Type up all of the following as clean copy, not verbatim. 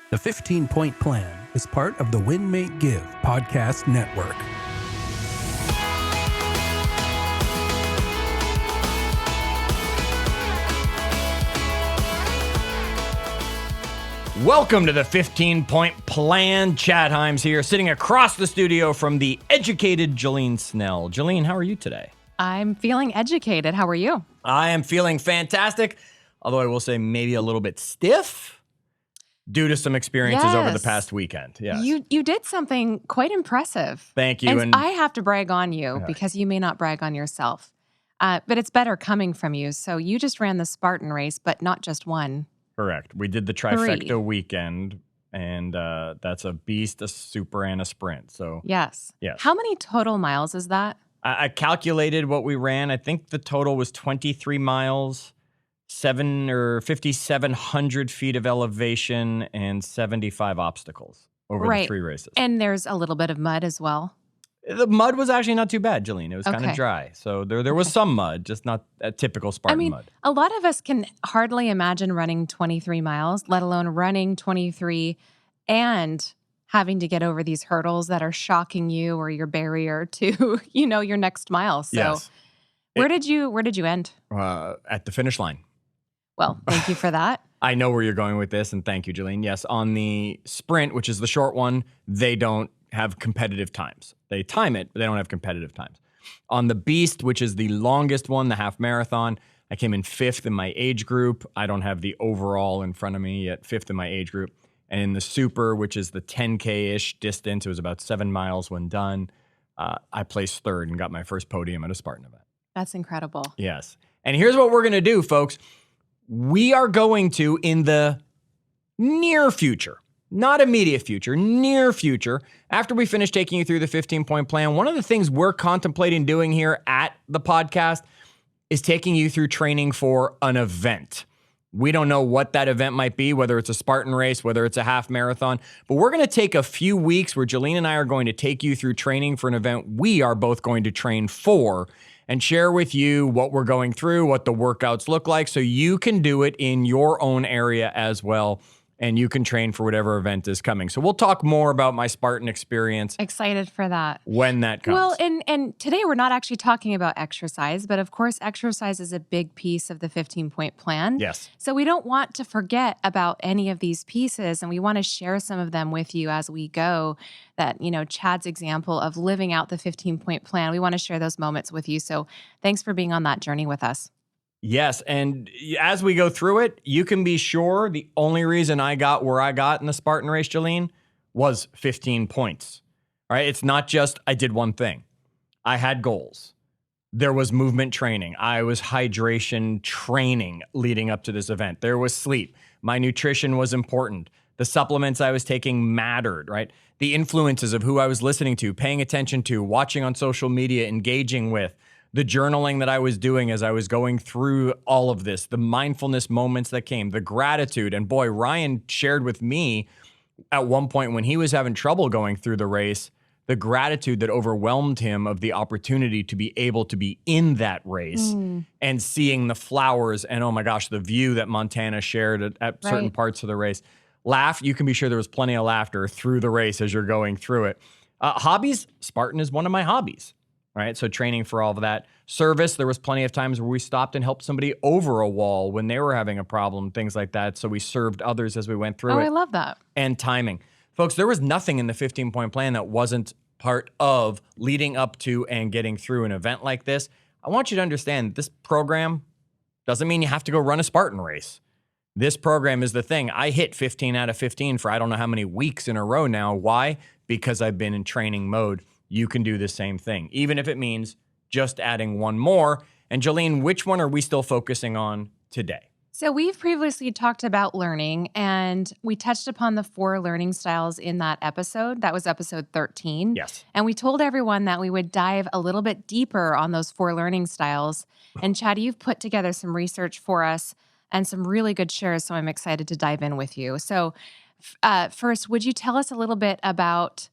The 15-Point Plan is part of the Win, Make, Give podcast network. Welcome to the 15-Point Plan. Chad Himes here, sitting across the studio from the educated Jillene Snell. Jillene, how are you today? I'm feeling educated. How are you? I am feeling fantastic, although I will say maybe a little bit stiff due to some experiences over the past weekend. Yes. You did something quite impressive. Thank you. And I have to brag on you because you may not brag on yourself. But it's better coming from you. So you just ran the Spartan race, but not just one. Correct. We did the trifecta weekend, and that's a beast, a super, and a sprint. So yes. How many total miles is that? I calculated what we ran. I think the total was 23 miles, 5,700 feet of elevation, and 75 obstacles over the 3 races. And there's a little bit of mud as well. The mud was actually not too bad, Jillene. It was kind of dry. So there was some mud, just not a typical Spartan mud. A lot of us can hardly imagine running 23 miles, let alone running 23 and having to get over these hurdles that are shocking you or your barrier to, your next mile. So where did you end? At the finish line. Well, thank you for that. I know where you're going with this, and thank you, Jillene. Yes, on the sprint, which is the short one, they don't have competitive times. They time it, but they don't have competitive times. On the Beast, which is the longest one, the half marathon, I came in 5th in my age group. I don't have the overall in front of me yet, 5th in my age group. And in the Super, which is the 10K-ish distance, it was about 7 miles when done, I placed 3rd and got my first podium at a Spartan event. That's incredible. Yes. And here's what we're going to do, folks. We are going to, in the near future, not immediate future, near future, after we finish taking you through the 15-Point Plan, one of the things we're contemplating doing here at the podcast is taking you through training for an event. We don't know what that event might be, whether it's a Spartan race, whether it's a half marathon, but we're going to take a few weeks where Jillene and I are going to take you through training for an event we are both going to train for and share with you what we're going through, what the workouts look like, so you can do it in your own area as well, and you can train for whatever event is coming. So we'll talk more about my Spartan experience. Excited for that. When that comes. Well, and today we're not actually talking about exercise, but of course exercise is a big piece of the 15-Point Plan. Yes. So we don't want to forget about any of these pieces, and we want to share some of them with you as we go. That, Chad's example of living out the 15-Point Plan, we want to share those moments with you. So thanks for being on that journey with us. Yes, and as we go through it, you can be sure the only reason I got where I got in the Spartan race, Jillene, was 15 points. All right, it's not just I did one thing. I had goals. There was movement training. I was hydration training leading up to this event. There was sleep. My nutrition was important. The supplements I was taking mattered, right? The influences of who I was listening to, paying attention to, watching on social media, engaging with, the journaling that I was doing as I was going through all of this, the mindfulness moments that came, the gratitude. And boy, Ryan shared with me at one point when he was having trouble going through the race, the gratitude that overwhelmed him of the opportunity to be able to be in that race and seeing the flowers and, oh my gosh, the view that Montana shared at certain parts of the race. You can be sure there was plenty of laughter through the race as you're going through it. Hobbies, Spartan is one of my hobbies. Right, so training for all of that. Service, there was plenty of times where we stopped and helped somebody over a wall when they were having a problem, things like that. So we served others as we went through it. Oh, I love that. And timing. Folks, there was nothing in the 15-Point Plan that wasn't part of leading up to and getting through an event like this. I want you to understand this program doesn't mean you have to go run a Spartan race. This program is the thing. I hit 15 out of 15 for I don't know how many weeks in a row now. Why? Because I've been in training mode. You can do the same thing, even if it means just adding one more. And Jillene, which one are we still focusing on today? So we've previously talked about learning, and we touched upon the 4 learning styles in that episode. That was episode 13. Yes. And we told everyone that we would dive a little bit deeper on those 4 learning styles. And Chad, you've put together some research for us and some really good shares, so I'm excited to dive in with you. So first, would you tell us a little bit about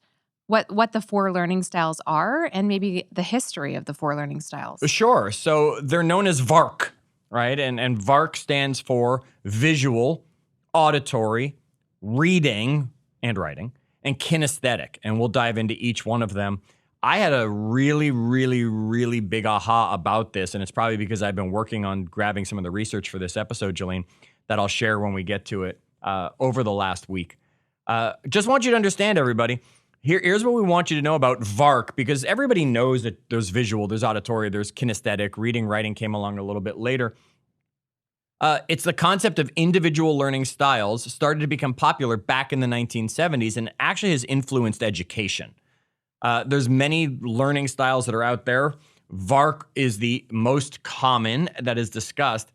what the 4 learning styles are and maybe the history of the 4 learning styles? Sure. So they're known as VARK, right? And VARK stands for visual, auditory, reading and writing, and kinesthetic. And we'll dive into each one of them. I had a really, really, really big aha about this, and it's probably because I've been working on grabbing some of the research for this episode, Jillene, that I'll share when we get to it over the last week. Just want you to understand, everybody, here's what we want you to know about VARK, because everybody knows that there's visual, there's auditory, there's kinesthetic. Reading, writing came along a little bit later. It's the concept of individual learning styles started to become popular back in the 1970s and actually has influenced education. There's many learning styles that are out there. VARK is the most common that is discussed.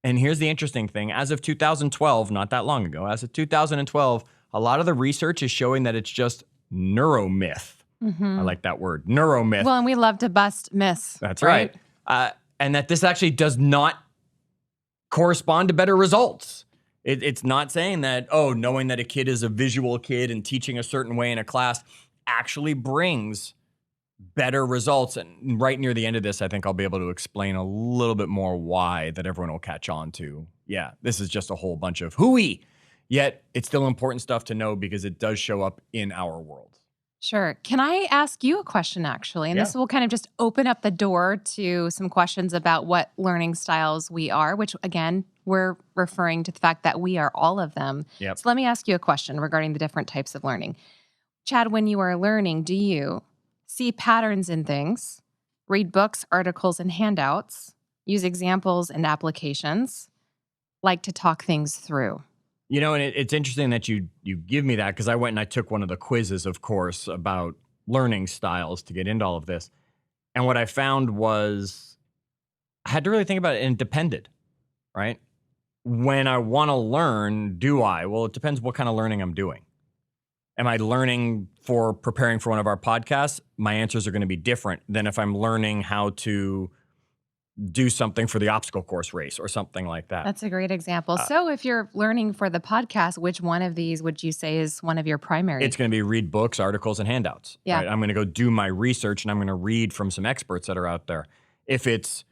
And here's the interesting thing. As of 2012, not that long ago, as of 2012, a lot of the research is showing that it's just neuromyth. I like that word, neuromyth. Well, and we love to bust myths. That's right. And that this actually does not correspond to better results. It's not saying that, oh, knowing that a kid is a visual kid and teaching a certain way in a class actually brings better results. And right near the end of this, I think I'll be able to explain a little bit more why that everyone will catch on to. Yeah, this is just a whole bunch of hooey. Yet it's still important stuff to know because it does show up in our world. Sure. Can I ask you a question, actually? And this will kind of just open up the door to some questions about what learning styles we are, which, again, we're referring to the fact that we are all of them. Yep. So let me ask you a question regarding the different types of learning. Chad, when you are learning, do you see patterns in things, read books, articles, and handouts, use examples and applications, like to talk things through? You know, and it's interesting that you give me that, because I went and I took one of the quizzes, of course, about learning styles to get into all of this. And what I found was I had to really think about it, and it depended, right? When I want to learn, do I? Well, it depends what kind of learning I'm doing. Am I learning for preparing for one of our podcasts? My answers are going to be different than if I'm learning how to do something for the obstacle course race or something like that. That's a great example. So if you're learning for the podcast, which one of these would you say is one of your primary? It's going to be read books, articles, and handouts. Yeah. Right? I'm going to go do my research, and I'm going to read from some experts that are out there. If it's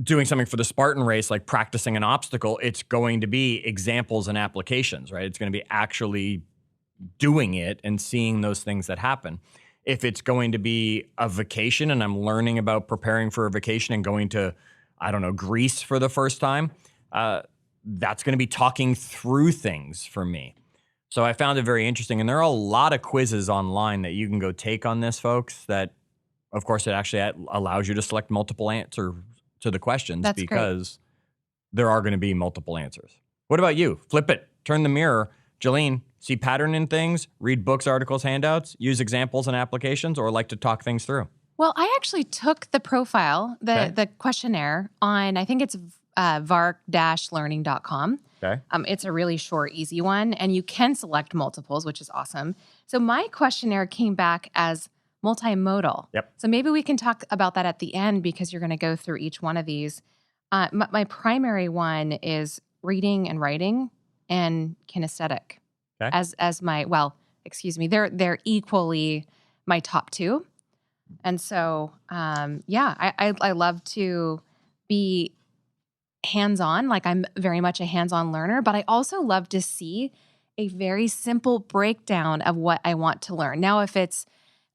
doing something for the Spartan race, like practicing an obstacle, it's going to be examples and applications, right? It's going to be actually doing it and seeing those things that happen. If it's going to be a vacation and I'm learning about preparing for a vacation and going to, I don't know, Greece for the first time, that's going to be talking through things for me. So I found it very interesting. And there are a lot of quizzes online that you can go take on this, folks, that, of course, it actually allows you to select multiple answers to the questions. That's because there are going to be multiple answers. What about you? Flip it. Turn the mirror. Jillene, see pattern in things, read books, articles, handouts, use examples and applications, or like to talk things through? Well, I actually took the profile, the questionnaire on, I think it's vark-learning.com. Okay. It's a really short, easy one, and you can select multiples, which is awesome. So my questionnaire came back as multimodal. Yep. So maybe we can talk about that at the end, because you're going to go through each one of these. My primary one is reading and writing and kinesthetic. Okay. As my, well, excuse me, they're equally my top two. And so, I love to be hands-on. Like, I'm very much a hands-on learner, but I also love to see a very simple breakdown of what I want to learn. Now, if it's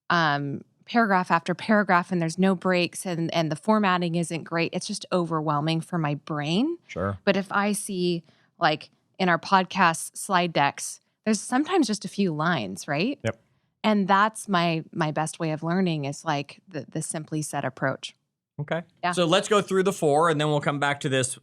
paragraph after paragraph and there's no breaks and the formatting isn't great, it's just overwhelming for my brain. Sure. But if I see, like in our podcast slide decks, there's sometimes just a few lines, right? Yep. And that's my best way of learning, is like the simply said approach. Okay. Yeah. So let's go through the four, and then we'll come back to this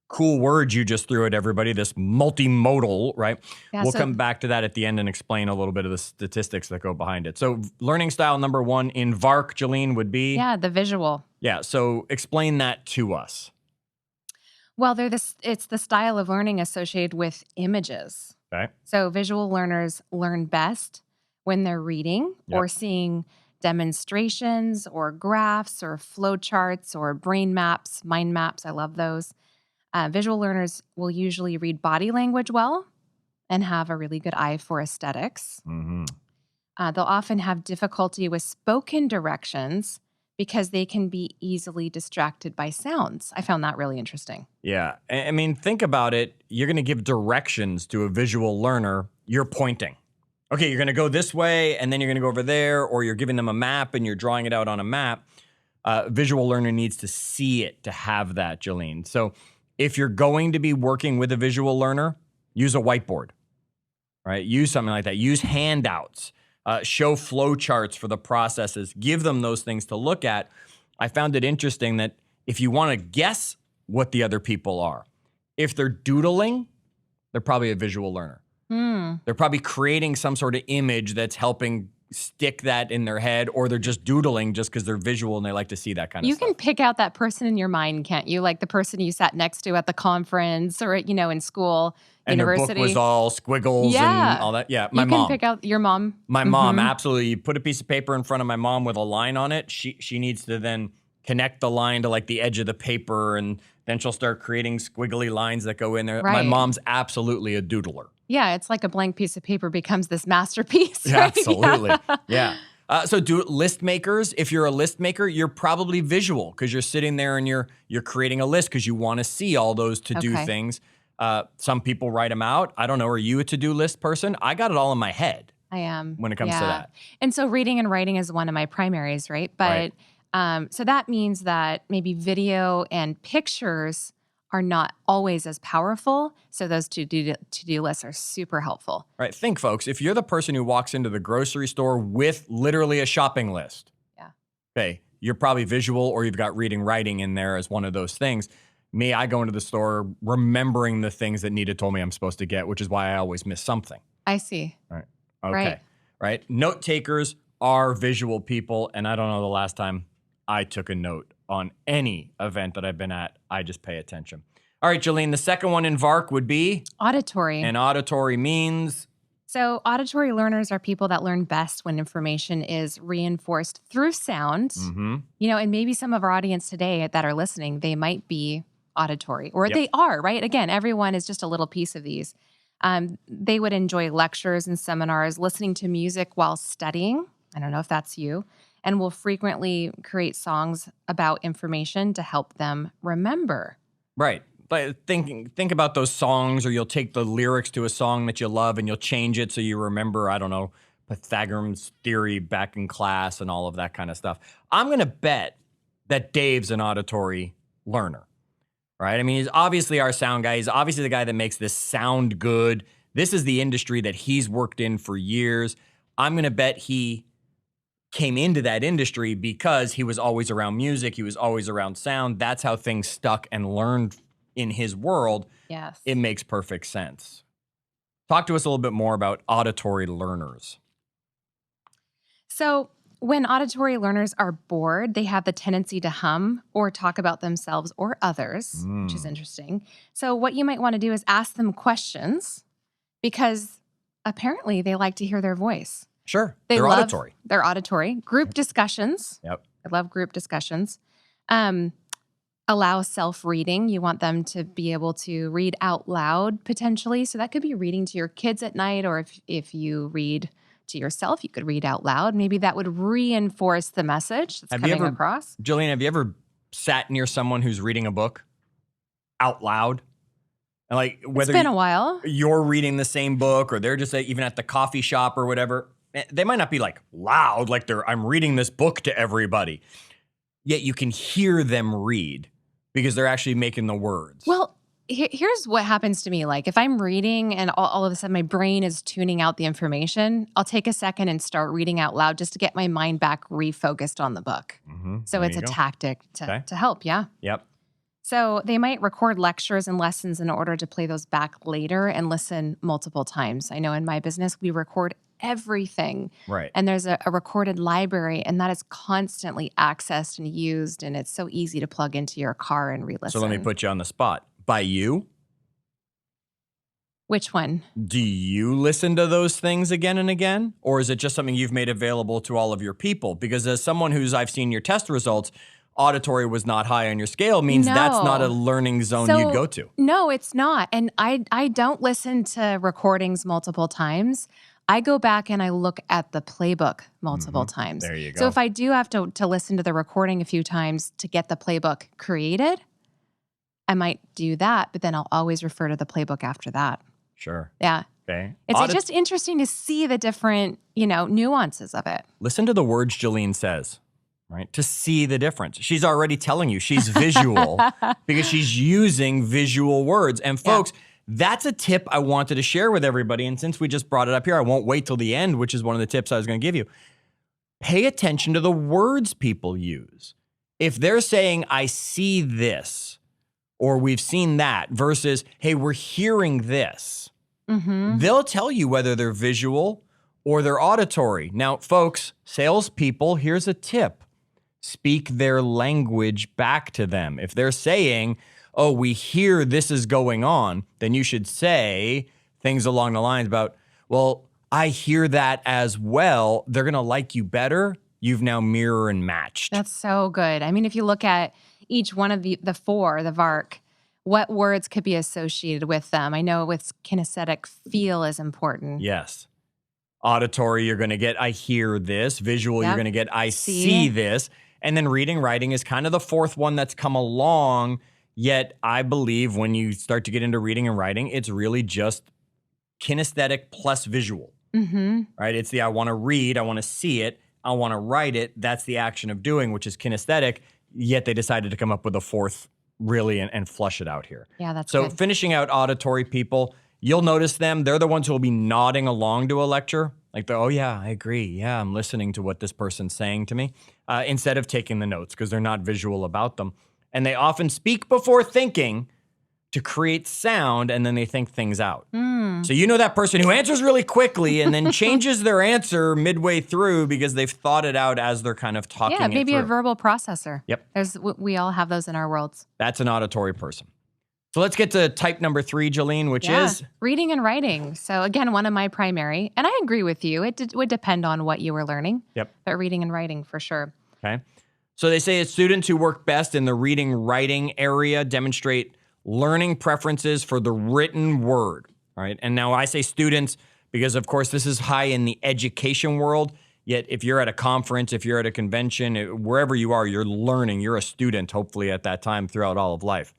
cool word you just threw at everybody, this multimodal, right? Yeah, we'll so- come back to that at the end and explain a little bit of the statistics that go behind it. So learning style number one in VARK, Jillene, would be? Yeah, the visual. Yeah. So explain that to us. Well, it's the style of learning associated with images. Okay. So visual learners learn best when they're reading or seeing demonstrations or graphs or flowcharts or brain maps, mind maps. I love those. Visual learners will usually read body language well and have a really good eye for aesthetics. Mm-hmm. They'll often have difficulty with spoken directions because they can be easily distracted by sounds. I found that really interesting. Yeah. I mean, think about it. You're going to give directions to a visual learner. You're pointing. Okay, you're going to go this way, and then you're going to go over there, or you're giving them a map and you're drawing it out on a map. Visual learner needs to see it to have that, Jillene. So if you're going to be working with a visual learner, use a whiteboard, right? Use something like that. Use handouts. Show flow charts for the processes. Give them those things to look at. I found it interesting that if you want to guess what the other people are, if they're doodling, they're probably a visual learner. They're probably creating some sort of image that's helping stick that in their head, or they're just doodling just because they're visual and they like to see that kind of stuff. You can pick out that person in your mind, can't you? Like the person you sat next to at the conference or, in school, and university. Their book was all squiggles and all that. Yeah, my mom. mom. You can pick out your mom. My mom, absolutely. You put a piece of paper in front of my mom with a line on it. She needs to then connect the line to like the edge of the paper, and then she'll start creating squiggly lines that go in there. Right. My mom's absolutely a doodler. Yeah, it's like a blank piece of paper becomes this masterpiece. Yeah, Right? absolutely. Yeah. So list makers, if you're a list maker, you're probably visual because you're sitting there and you're creating a list because you want to see all those to-do things. Some people write them out. I don't know. Are you a to-do list person? I got it all in my head. I am. When it comes to that. And so reading and writing is one of my primaries, right? But so that means that maybe video and pictures are not always as powerful. So those to-do lists are super helpful. Right. Think, folks, if you're the person who walks into the grocery store with literally a shopping list, okay, you're probably visual, or you've got reading, writing in there as one of those things. Me, I go into the store remembering the things that Nita told me I'm supposed to get, which is why I always miss something. I see. Right. Okay. Right. Note takers are visual people, and I don't know the last time I took a note on any event that I've been at. I just pay attention. All right, Jillene, the second one in VARK would be? Auditory. And auditory means? So auditory learners are people that learn best when information is reinforced through sound. And maybe some of our audience today that are listening, they might be auditory, or they are, right? Again, everyone is just a little piece of these. They would enjoy lectures and seminars, listening to music while studying. I don't know if that's you. And will frequently create songs about information to help them remember. Right. But think about those songs, or you'll take the lyrics to a song that you love and you'll change it so you remember, I don't know, Pythagoras' theory back in class and all of that kind of stuff. I'm going to bet that Dave's an auditory learner, right? I mean, he's obviously our sound guy. He's obviously the guy that makes this sound good. This is the industry that he's worked in for years. I'm going to bet he came into that industry because he was always around music. He was always around sound. That's how things stuck and learned in his world. Yes. It makes perfect sense. Talk to us a little bit more about auditory learners. So when auditory learners are bored, they have the tendency to hum or talk about themselves or others, which is interesting. So what you might want to do is ask them questions, because apparently they like to hear their voice. Sure. They're auditory. They're auditory. Group discussions. Yep. I love group discussions. Allow self-reading. You want them to be able to read out loud potentially. So that could be reading to your kids at night, or if you read to yourself, you could read out loud. Maybe that would reinforce the message that's coming across. Jillene, have you ever sat near someone who's reading a book out loud? And like, whether it's been a while. You're reading the same book, or they're just even at the coffee shop or whatever. They might not be like loud, like I'm reading this book to everybody. Yet you can hear them read because they're actually making the words. Well, here's what happens to me. Like if I'm reading and all of a sudden my brain is tuning out the information, I'll take a second and start reading out loud just to get my mind back refocused on the book. So it's a tactic to help. Yeah. Yep. So they might record lectures and lessons in order to play those back later and listen multiple times. I know in my business, we record everything. Right. And there's a recorded library, and that is constantly accessed and used, and it's so easy to plug into your car and re-listen. So let me put you on the spot. By you? Which one? Do you listen to those things again and again? Or is it just something you've made available to all of your people? Because as someone I've seen your test results, auditory was not high on your scale means that's not a learning zone you'd go to. No, it's not. And I don't listen to recordings multiple times. I go back and I look at the playbook multiple times. There you go. So if I do have to listen to the recording a few times to get the playbook created, I might do that, but then I'll always refer to the playbook after that. Sure. Yeah. Okay. It's just interesting to see the different, nuances of it. Listen to the words Jillene says, right? To see the difference. She's already telling you she's visual because she's using visual words. And folks, that's a tip I wanted to share with everybody. And since we just brought it up here, I won't wait till the end, which is one of the tips I was going to give you. Pay attention to the words people use. If they're saying, I see this, or we've seen that, versus, hey, we're hearing this, they'll tell you whether they're visual or they're auditory. Now, folks, salespeople, here's a tip. Speak their language back to them. If they're saying, oh, we hear this is going on, then you should say things along the lines about, well, I hear that as well. They're going to like you better. You've now mirror and matched. That's so good. I mean, if you look at each one of the four, the VARK, what words could be associated with them? I know with kinesthetic, feel is important. Yes. Auditory, you're going to get, I hear this. Visual, you're going to get, I see this. And then reading, writing is kind of the fourth one that's come along. Yet I believe when you start to get into reading and writing, it's really just kinesthetic plus visual, right? It's the I want to read, I want to see it, I want to write it. That's the action of doing, which is kinesthetic. Yet they decided to come up with a fourth really and flush it out here. Yeah, that's so good. Finishing out auditory people, you'll notice them. They're the ones who will be nodding along to a lecture. Like, oh yeah, I agree. Yeah, I'm listening to what this person's saying to me, instead of taking the notes because they're not visual about them. And they often speak before thinking to create sound, and then they think things out. So you know that person who answers really quickly and then changes their answer midway through because they've thought it out as they're kind of talking Yeah, maybe it a through. verbal processor. Yep. We all have those in our worlds. That's an auditory person. So let's get to type number 3, Jillene, which is? Reading and writing. So again, one of my primary, and I agree with you. It would depend on what you were learning. Yep. But reading and writing for sure. Okay. So they say students who work best in the reading, writing area demonstrate learning preferences for the written word, right? And now I say students because, of course, this is high in the education world. Yet if you're at a conference, if you're at a convention, wherever you are, you're learning. You're a student, hopefully, at that time throughout all of life.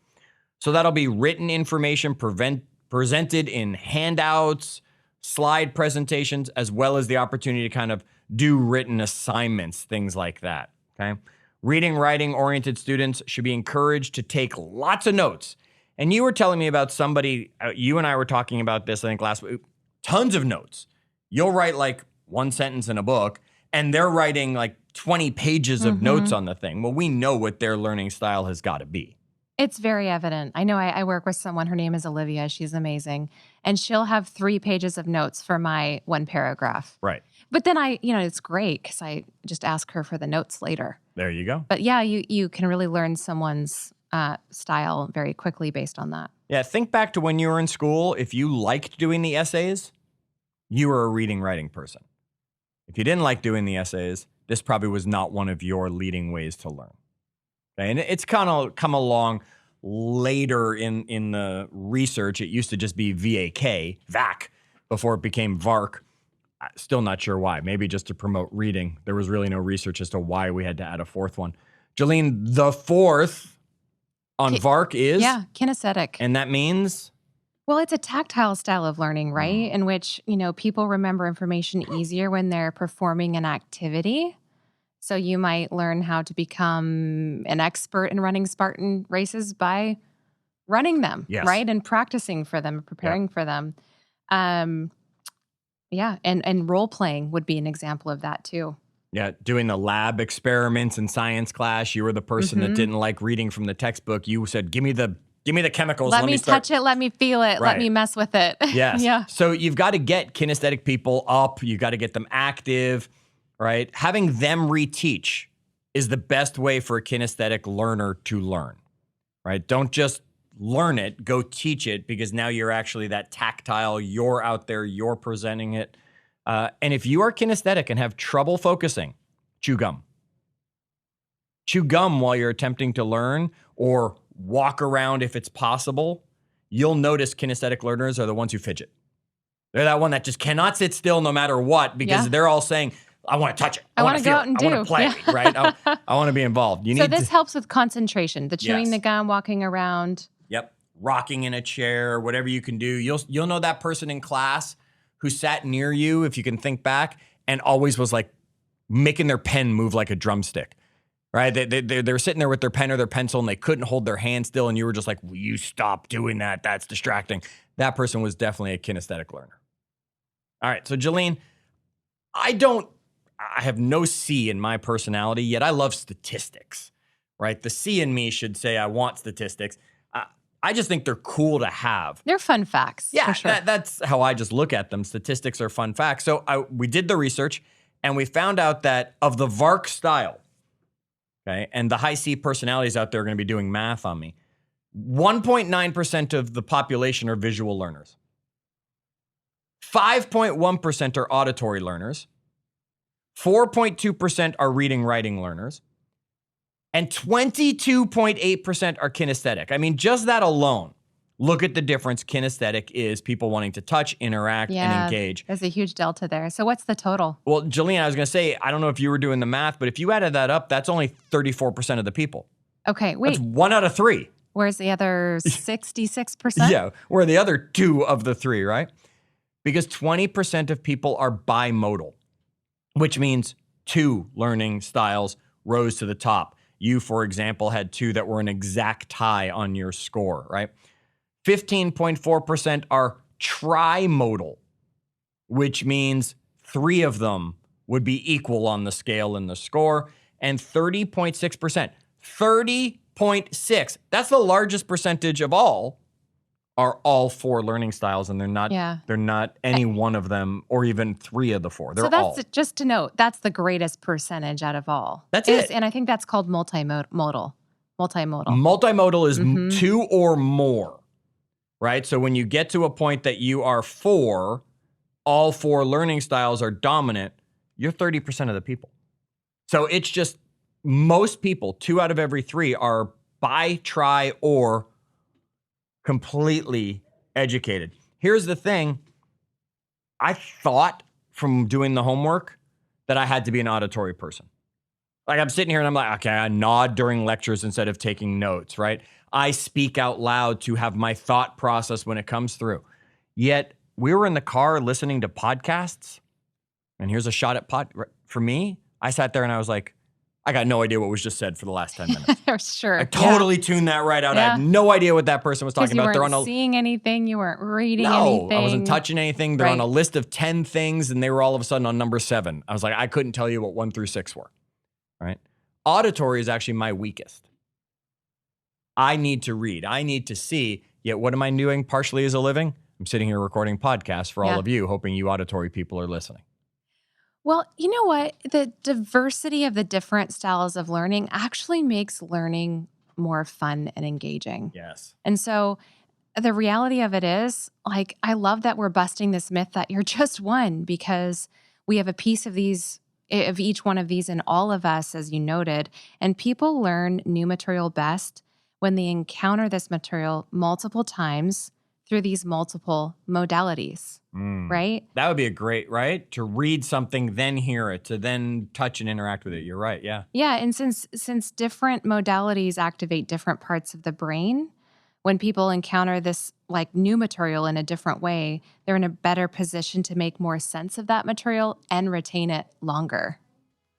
So that'll be written information presented in handouts, slide presentations, as well as the opportunity to kind of do written assignments, things like that, okay? Reading, writing-oriented students should be encouraged to take lots of notes. And you were telling me about somebody, you and I were talking about this, I think, last week, tons of notes. You'll write like one sentence in a book, and they're writing like 20 pages of notes on the thing. Well, we know what their learning style has got to be. It's very evident. I know I work with someone, her name is Olivia. She's amazing. And she'll have 3 pages of notes for my one paragraph. Right. But then it's great because I just ask her for the notes later. There you go. But yeah, you can really learn someone's style very quickly based on that. Yeah, think back to when you were in school. If you liked doing the essays, you were a reading, writing person. If you didn't like doing the essays, this probably was not one of your leading ways to learn. Okay? And it's kind of come along later in the research. It used to just be VAK, before it became VARK. Still not sure why. Maybe just to promote reading. There was really no research as to why we had to add a fourth one. Jillene, the fourth on VARK is? Yeah, kinesthetic. And that means? Well, it's a tactile style of learning, right? In which, people remember information easier when they're performing an activity. So you might learn how to become an expert in running Spartan races by running them, right? And practicing for them, preparing for them. Yeah, and role playing would be an example of that too. Yeah, doing the lab experiments in science class. You were the person that didn't like reading from the textbook. You said, "Give me the chemicals. Let me touch it. Let me feel it. Let me mess with it." Yes. Yeah. So you've got to get kinesthetic people up. You got to get them active, right? Having them reteach is the best way for a kinesthetic learner to learn, right? Don't just learn it, go teach it, because now you're actually that tactile, you're out there, you're presenting it. And if you are kinesthetic and have trouble focusing, chew gum. Chew gum while you're attempting to learn, or walk around if it's possible. You'll notice kinesthetic learners are the ones who fidget. They're that one that just cannot sit still no matter what because they're all saying, I want to touch it. I want to go out and do. I want to play, right? I want to be involved. So this helps with concentration, the chewing the gum, walking around. Yep. Rocking in a chair, whatever you can do. You'll know that person in class who sat near you, if you can think back, and always was like making their pen move like a drumstick, right? They were sitting there with their pen or their pencil and they couldn't hold their hand still. And you were just like, will you stop doing that? That's distracting. That person was definitely a kinesthetic learner. All right. So Jillene, I have no C in my personality, yet I love statistics, right? The C in me should say I want statistics. I just think they're cool to have. They're fun facts. Yeah, for sure. That's how I just look at them. Statistics are fun facts. So we did the research and we found out that of the VARK style, okay, and the high C personalities out there are going to be doing math on me, 1.9% of the population are visual learners. 5.1% are auditory learners. 4.2% are reading, writing learners. And 22.8% are kinesthetic. I mean, just that alone, look at the difference kinesthetic is people wanting to touch, interact, and engage. There's a huge delta there. So what's the total? Well, Jillene, I was going to say, I don't know if you were doing the math, but if you added that up, that's only 34% of the people. Okay, wait. That's 1 out of 3. Where's the other 66%? Yeah, we're the other 2 of the 3, right? Because 20% of people are bimodal, which means 2 learning styles rose to the top. You, for example, had 2 that were an exact tie on your score, right? 15.4% are trimodal, which means 3 of them would be equal on the scale in the score. And 30.6%, 30.6, that's the largest percentage of all, are all 4 learning styles, and they're not any one of them or even 3 of the 4. They're all. So that's just to note, that's the greatest percentage out of all. That's it. And I think that's called multimodal. Multimodal is 2 or more, right? So when you get to a point that you are 4, all 4 learning styles are dominant, you're 30% of the people. So it's just most people, 2 out of every 3 are bi, tri, or completely educated. Here's the thing. I thought from doing the homework that I had to be an auditory person. Like I'm sitting here and I'm like, okay, I nod during lectures instead of taking notes, right? I speak out loud to have my thought process when it comes through. Yet we were in the car listening to podcasts, and here's a shot at for me, I sat there and I was like, I got no idea what was just said for the last 10 minutes. Sure. I totally tuned that right out. I have no idea what that person was talking about. You weren't seeing anything. You weren't reading anything. I wasn't touching anything. They're on a list of 10 things, and they were all of a sudden on number 7. I was like, I couldn't tell you what 1 through 6 were. Right? Auditory is actually my weakest. I need to read. I need to see. Yet what am I doing partially as a living? I'm sitting here recording podcasts for all of you, hoping you auditory people are listening. Well, you know what? The diversity of the different styles of learning actually makes learning more fun and engaging. Yes. And so the reality of it is, like, I love that we're busting this myth that you're just one, because we have a piece of each one of these in all of us, as you noted. And people learn new material best when they encounter this material multiple times through these multiple modalities, right? That would be a great, right? To read something, then hear it, to then touch and interact with it. You're right, yeah. Yeah, and since different modalities activate different parts of the brain, when people encounter this like new material in a different way, they're in a better position to make more sense of that material and retain it longer.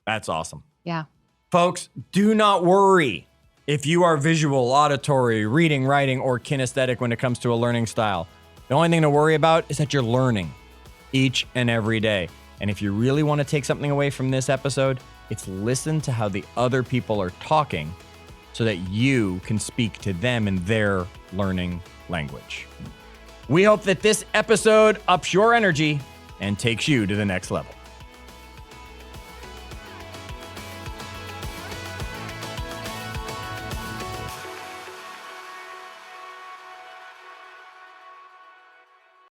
That's awesome. Yeah. Folks, do not worry if you are visual, auditory, reading, writing, or kinesthetic when it comes to a learning style. The only thing to worry about is that you're learning each and every day. And if you really want to take something away from this episode, it's listen to how the other people are talking so that you can speak to them in their learning language. We hope that this episode ups your energy and takes you to the next level.